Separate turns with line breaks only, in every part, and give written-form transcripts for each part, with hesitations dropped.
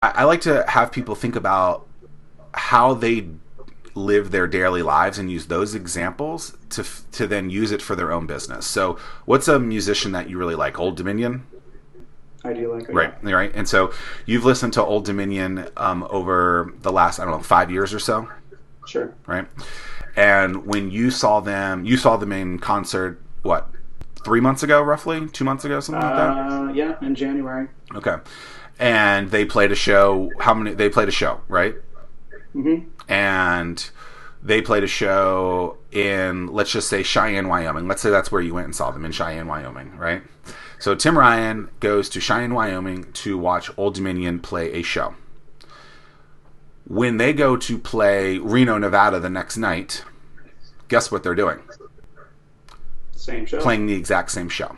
I like to have people think about how they live their daily lives and use those examples to then use it for their own business. So, what's a musician that you really like? Old Dominion?
I do like it,
Right,
yeah.
right. And so you've listened to Old Dominion over the last, I don't know, 5 years or so,
Sure.
right? And when you saw them in concert, what, 3 months ago, roughly? 2 months ago, something like that?
Yeah, in January.
Okay. And they played a show. How many? They played a show, right?
Hmm.
And they played a show in, let's just say, Cheyenne, Wyoming. Let's say that's where you went and saw them, in Cheyenne, Wyoming, right? So Tim Ryan goes to Cheyenne, Wyoming to watch Old Dominion play a show. When they go to play Reno, Nevada the next night, guess what they're doing?
Same show.
Playing the exact same show,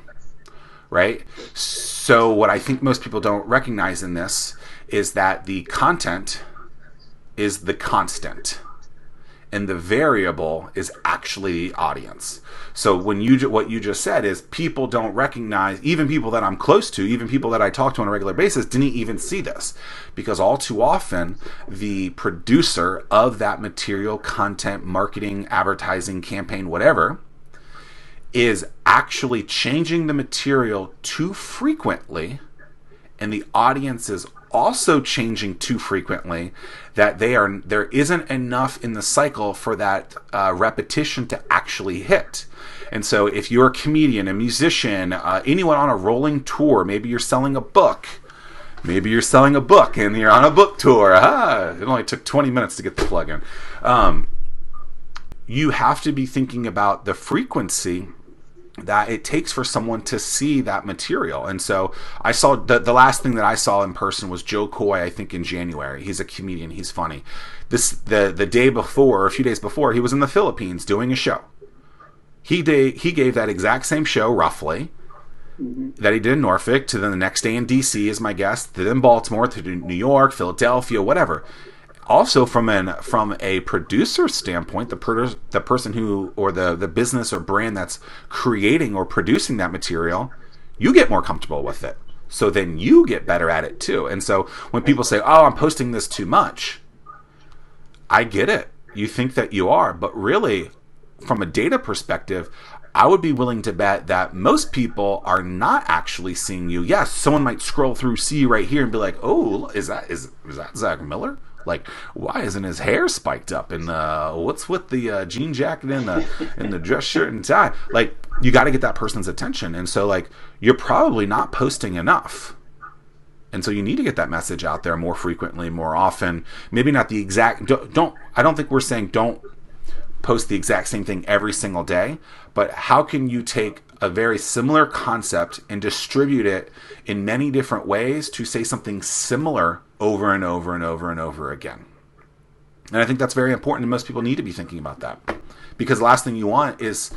right? So what I think most people don't recognize in this is that the content is the constant, and the variable is actually the audience. So what you just said is, people don't recognize, even people that I'm close to, even people that I talk to on a regular basis, didn't even see this, because all too often the producer of that material, content, marketing, advertising, campaign, whatever, is actually changing the material too frequently, and the audience is also changing too frequently, that there isn't enough in the cycle for that repetition to actually hit. And so if you're a comedian, a musician, anyone on a rolling tour, maybe you're selling a book, and you're on a book tour. It only took 20 minutes to get the plug in. You have to be thinking about the frequency that it takes for someone to see that material. And so I saw the last thing that I saw in person was Joe Coy, I think in January. He's a comedian. He's funny. The day before, or a few days before, he was in the Philippines doing a show. He gave that exact same show, roughly,
Hmm.
that he did in Norfolk, to then the next day in DC as my guest, to then Baltimore, to New York, Philadelphia, whatever. Also, from a producer standpoint, the person who, or the business or brand that's creating or producing that material, you get more comfortable with it. So then you get better at it too. And so when people say, "Oh, I'm posting this too much," I get it. You think that you are, but really, from a data perspective, I would be willing to bet that most people are not actually seeing you. Yes, someone might scroll through, see you right here, and be like, "Oh, is that Zack Miller? Like, why isn't his hair spiked up? And what's with the jean jacket and the dress shirt and tie?" Like, you got to get that person's attention, and so like you're probably not posting enough. And so you need to get that message out there more frequently, more often. Maybe not the exact. Don't I don't think we're saying don't post the exact same thing every single day, but how can you take a very similar concept and distribute it in many different ways to say something similar over and over and over and over again? And I think that's very important, and most people need to be thinking about that. Because the last thing you want is,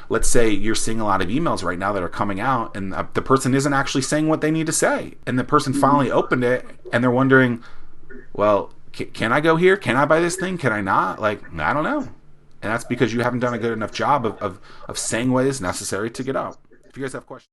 let's say you're seeing a lot of emails right now that are coming out, and the person isn't actually saying what they need to say. And the person finally opened it, and they're wondering, well, can I go here? Can I buy this thing? Can I not? Like, I don't know. And that's because you haven't done a good enough job of saying what is necessary to get out. If you guys have questions.